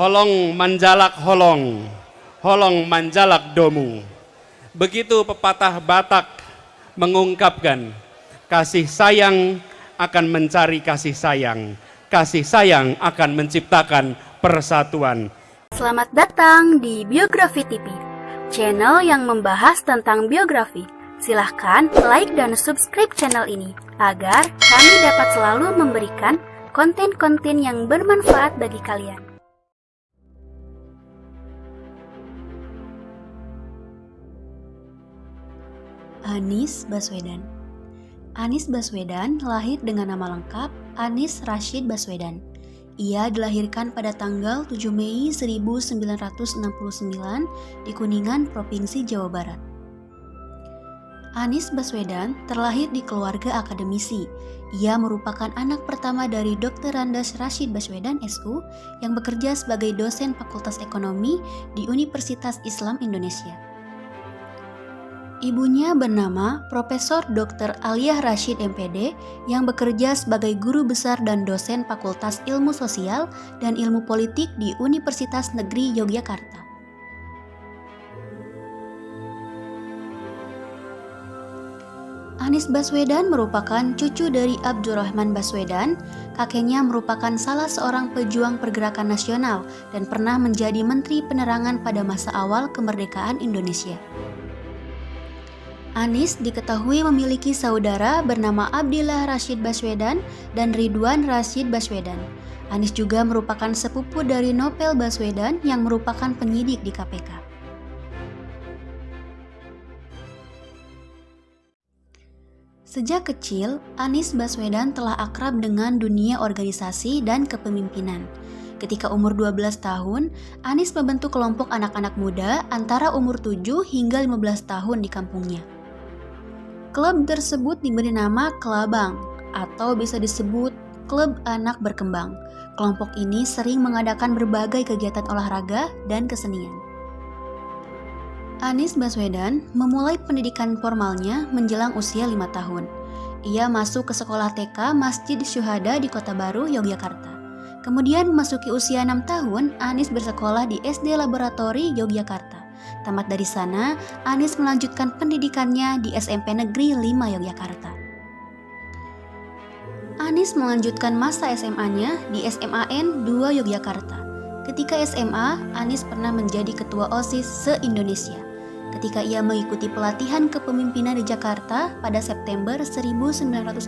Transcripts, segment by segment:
Holong manjalak holong, holong manjalak domu. Begitu pepatah Batak mengungkapkan, kasih sayang akan mencari kasih sayang akan menciptakan persatuan. Selamat datang di Biografi TV, channel yang membahas tentang biografi. Silahkan like dan subscribe channel ini, agar kami dapat selalu memberikan konten-konten yang bermanfaat bagi kalian. Anies Baswedan. Anies Baswedan lahir dengan nama lengkap Anies Rashid Baswedan. Ia dilahirkan pada tanggal 7 Mei 1969 di Kuningan, Provinsi Jawa Barat. Anies Baswedan terlahir di keluarga akademisi. Ia merupakan anak pertama dari Dr. Andes Rashid Baswedan SU yang bekerja sebagai dosen Fakultas Ekonomi di Universitas Islam Indonesia. Ibunya bernama Profesor Dr. Aliyah Rashid MPD yang bekerja sebagai guru besar dan dosen Fakultas Ilmu Sosial dan Ilmu Politik di Universitas Negeri Yogyakarta. Anies Baswedan merupakan cucu dari Abdurrahman Baswedan. Kakeknya merupakan salah seorang pejuang pergerakan nasional dan pernah menjadi Menteri Penerangan pada masa awal kemerdekaan Indonesia. Anies diketahui memiliki saudara bernama Abdillah Rashid Baswedan dan Ridwan Rashid Baswedan. Anies juga merupakan sepupu dari Novel Baswedan yang merupakan penyidik di KPK. Sejak kecil, Anies Baswedan telah akrab dengan dunia organisasi dan kepemimpinan. Ketika umur 12 tahun, Anies membentuk kelompok anak-anak muda antara umur 7 hingga 15 tahun di kampungnya. Klub tersebut diberi nama Kelabang atau bisa disebut Klub Anak Berkembang. Kelompok ini sering mengadakan berbagai kegiatan olahraga dan kesenian. Anies Baswedan memulai pendidikan formalnya menjelang usia 5 tahun. Ia masuk ke sekolah TK Masjid Syuhada di Kota Baru, Yogyakarta. Kemudian memasuki usia 6 tahun, Anies bersekolah di SD Laboratori Yogyakarta. Tamat dari sana, Anies melanjutkan pendidikannya di SMP Negeri 5 Yogyakarta. Anies melanjutkan masa SMA-nya di SMAN 2 Yogyakarta. Ketika SMA, Anies pernah menjadi ketua OSIS se-Indonesia. Ketika ia mengikuti pelatihan kepemimpinan di Jakarta pada September 1985,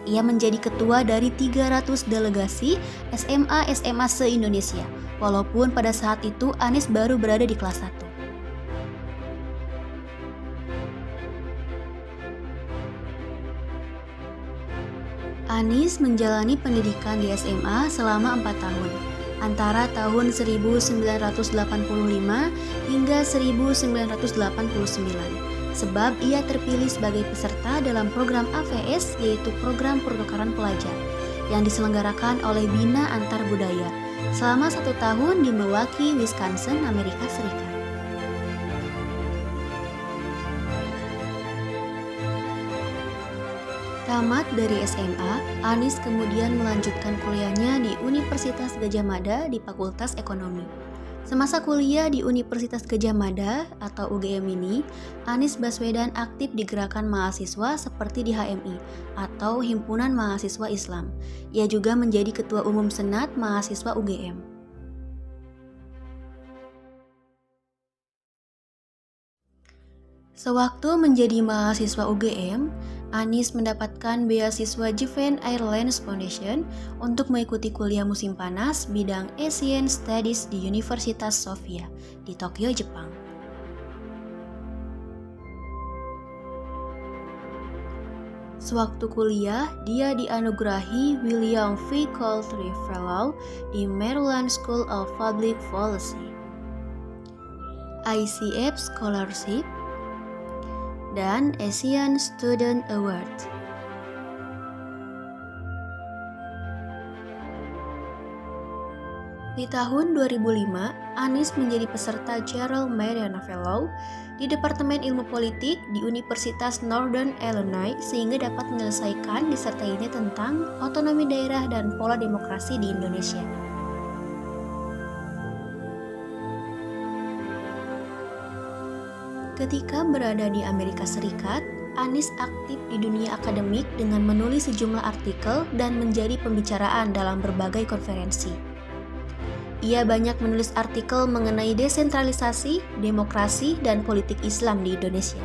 ia menjadi ketua dari 300 delegasi SMA se-Indonesia, walaupun pada saat itu Anies baru berada di kelas 1. Anies menjalani pendidikan di SMA selama 4 tahun, antara tahun 1985 hingga 1989, sebab ia terpilih sebagai peserta dalam program AVS, yaitu program pertukaran pelajar, yang diselenggarakan oleh Bina Antar Budaya, selama 1 tahun di Milwaukee, Wisconsin, Amerika Serikat. Tamat dari SMA, Anies kemudian melanjutkan kuliahnya di Universitas Gadjah Mada di Fakultas Ekonomi. Semasa kuliah di Universitas Gadjah Mada atau UGM ini, Anies Baswedan aktif di gerakan mahasiswa seperti di HMI atau Himpunan Mahasiswa Islam. Ia juga menjadi Ketua Umum Senat Mahasiswa UGM. Sewaktu menjadi mahasiswa UGM, Anies mendapatkan beasiswa Japan Airlines Foundation untuk mengikuti kuliah musim panas bidang Asian Studies di Universitas Sophia di Tokyo, Jepang. Sewaktu kuliah, dia dianugerahi William V. Coulter Fellow di Maryland School of Public Policy, ICF Scholarship, dan Asian Student Award. Di tahun 2005, Anies menjadi peserta Gerald Mariana Fellow di Departemen Ilmu Politik di Universitas Northern Illinois sehingga dapat menyelesaikan disertasinya tentang otonomi daerah dan pola demokrasi di Indonesia. Ketika berada di Amerika Serikat, Anies aktif di dunia akademik dengan menulis sejumlah artikel dan menjadi pembicaraan dalam berbagai konferensi. Ia banyak menulis artikel mengenai desentralisasi, demokrasi, dan politik Islam di Indonesia.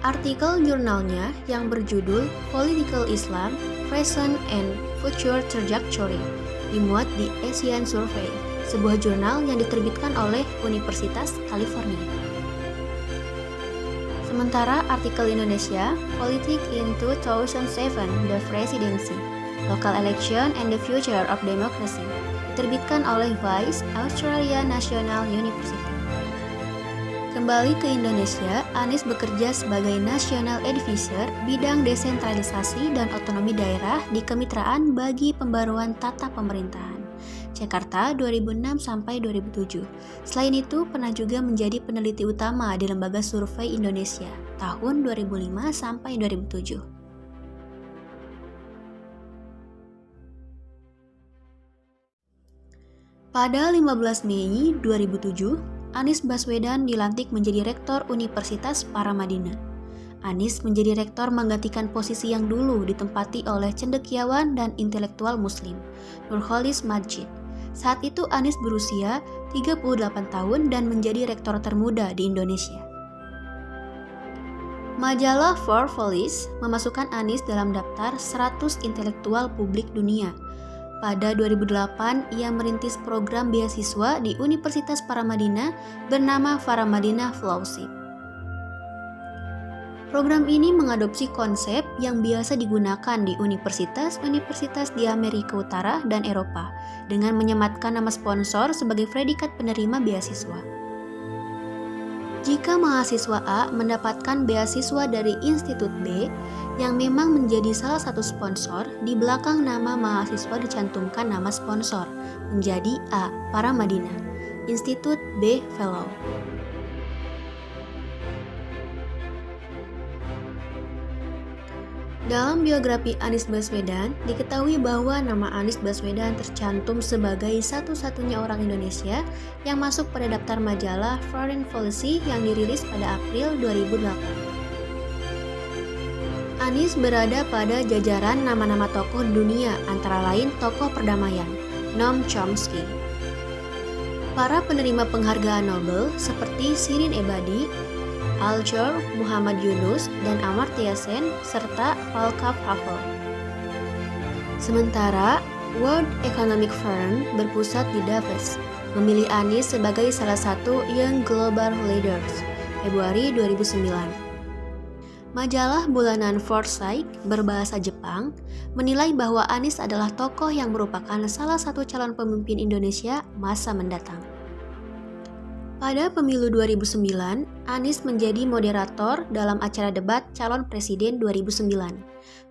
Artikel jurnalnya yang berjudul Political Islam, Present and Future Trajectory dimuat di Asian Survey, sebuah jurnal yang diterbitkan oleh Universitas California. Sementara artikel Indonesia, Politics in 2007, The Presidency, Local Election and the Future of Democracy, diterbitkan oleh Vice Australia National University. Kembali ke Indonesia, Anies bekerja sebagai National Advisor bidang desentralisasi dan otonomi daerah di Kemitraan bagi Pembaruan Tata Pemerintahan, Jakarta 2006-2007. Selain itu, pernah juga menjadi peneliti utama di Lembaga Survei Indonesia tahun 2005-2007. Pada 15 Mei 2007, Anies Baswedan dilantik menjadi Rektor Universitas Paramadina. Anies menjadi rektor menggantikan posisi yang dulu ditempati oleh cendekiawan dan intelektual muslim, Nurholis Madjid. Saat itu Anies berusia 38 tahun dan menjadi rektor termuda di Indonesia. Majalah Forbes memasukkan Anies dalam daftar 100 intelektual publik dunia. Pada 2008, ia merintis program beasiswa di Universitas Paramadina bernama Paramadina Fellowship. Program ini mengadopsi konsep yang biasa digunakan di universitas-universitas di Amerika Utara dan Eropa dengan menyematkan nama sponsor sebagai predikat penerima beasiswa. Jika mahasiswa A mendapatkan beasiswa dari Institut B yang memang menjadi salah satu sponsor, di belakang nama mahasiswa dicantumkan nama sponsor menjadi A. Paramadina, Institut B. Fellow. Dalam biografi Anies Baswedan, diketahui bahwa nama Anies Baswedan tercantum sebagai satu-satunya orang Indonesia yang masuk pada daftar majalah Foreign Policy yang dirilis pada April 2008. Anies berada pada jajaran nama-nama tokoh dunia, antara lain tokoh perdamaian, Noam Chomsky. Para penerima penghargaan Nobel seperti Shirin Ebadi, Al-Jor, Muhammad Yunus, dan Amartya Sen, serta Václav Havel. Sementara, World Economic Forum berpusat di Davos, memilih Anies sebagai salah satu Young Global Leaders, Februari 2009. Majalah bulanan Foresight berbahasa Jepang menilai bahwa Anies adalah tokoh yang merupakan salah satu calon pemimpin Indonesia masa mendatang. Pada pemilu 2009, Anies menjadi moderator dalam acara debat calon presiden 2009.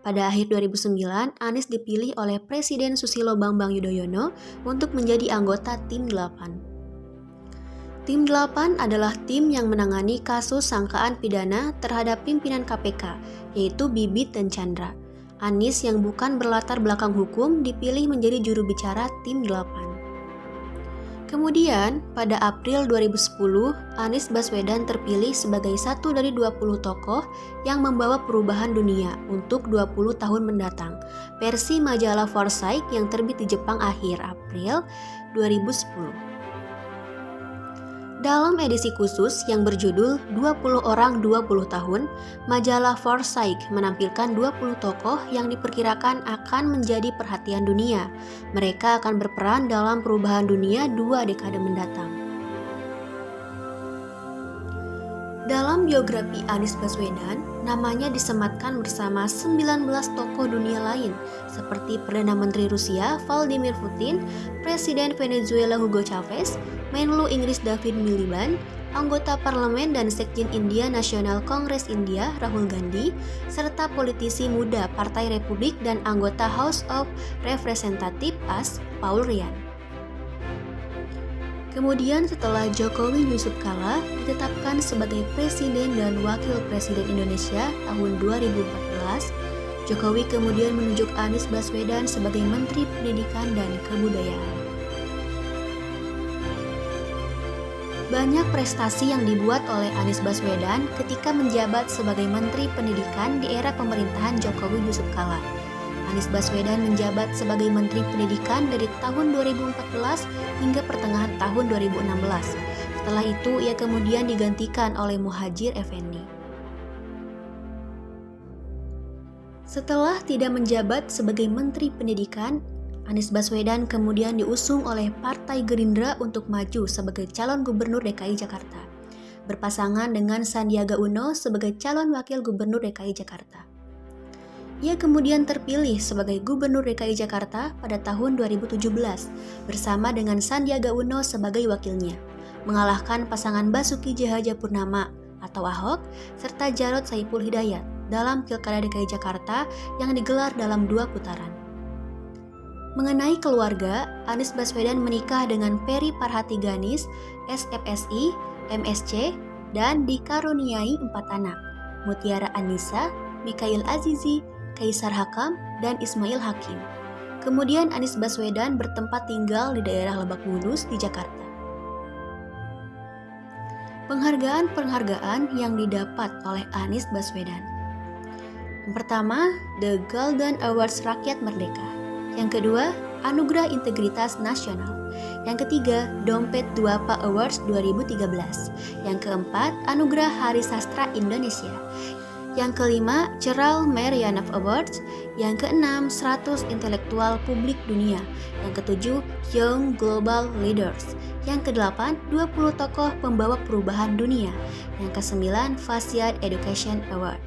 Pada akhir 2009, Anies dipilih oleh Presiden Susilo Bambang Yudhoyono untuk menjadi anggota Tim 8. Tim 8 adalah tim yang menangani kasus sangkaan pidana terhadap pimpinan KPK, yaitu Bibit dan Chandra. Anies yang bukan berlatar belakang hukum dipilih menjadi juru bicara Tim 8. Kemudian, pada April 2010, Anies Baswedan terpilih sebagai satu dari 20 tokoh yang membawa perubahan dunia untuk 20 tahun mendatang, versi majalah Foresight yang terbit di Jepang akhir April 2010. Dalam edisi khusus yang berjudul 20 Orang 20 Tahun, majalah Foresight menampilkan 20 tokoh yang diperkirakan akan menjadi perhatian dunia. Mereka akan berperan dalam perubahan dunia 2 dekade mendatang. Dalam biografi Anies Baswedan, namanya disematkan bersama 19 tokoh dunia lain, seperti Perdana Menteri Rusia Vladimir Putin, Presiden Venezuela Hugo Chavez, Menlu Inggris David Miliband, anggota parlemen dan sekjen India National Congress India Rahul Gandhi, serta politisi muda Partai Republik dan anggota House of Representatives AS Paul Ryan. Kemudian setelah Jokowi Yusuf Kala ditetapkan sebagai Presiden dan Wakil Presiden Indonesia tahun 2014, Jokowi kemudian menunjuk Anies Baswedan sebagai Menteri Pendidikan dan Kebudayaan. Banyak prestasi yang dibuat oleh Anies Baswedan ketika menjabat sebagai Menteri Pendidikan di era pemerintahan Jokowi Yusuf Kala. Anies Baswedan menjabat sebagai Menteri Pendidikan dari tahun 2014 hingga pertengahan tahun 2016. Setelah itu, ia kemudian digantikan oleh Muhadjir Effendi. Setelah tidak menjabat sebagai Menteri Pendidikan, Anies Baswedan kemudian diusung oleh Partai Gerindra untuk maju sebagai calon Gubernur DKI Jakarta, berpasangan dengan Sandiaga Uno sebagai calon Wakil Gubernur DKI Jakarta. Ia kemudian terpilih sebagai Gubernur DKI Jakarta pada tahun 2017 bersama dengan Sandiaga Uno sebagai wakilnya, mengalahkan pasangan Basuki Cahayapurnama atau Ahok serta Jarod Saiful Hidayat dalam Pilkada DKI Jakarta yang digelar dalam 2 putaran. Mengenai keluarga, Anies Baswedan menikah dengan Peri Parhati Ganis, SFSI, MSc, dan dikaruniai 4 anak, Mutiara Anissa, Mikhail Azizi, Kaisar Hakam, dan Ismail Hakim. Kemudian Anies Baswedan bertempat tinggal di daerah Lebak Bulus di Jakarta. Penghargaan-penghargaan yang didapat oleh Anies Baswedan. Yang pertama, The Golden Awards Rakyat Merdeka. Yang kedua, Anugerah Integritas Nasional. Yang ketiga, Dompet Duapa Awards 2013. Yang keempat, Anugerah Hari Sastra Indonesia. Yang kelima, Gerald Marianov Awards. Yang keenam, 100 Intelektual Publik Dunia. Yang ketujuh, Young Global Leaders. Yang kedelapan, 20 tokoh pembawa perubahan dunia. Yang kesembilan, Fasiad Education Award.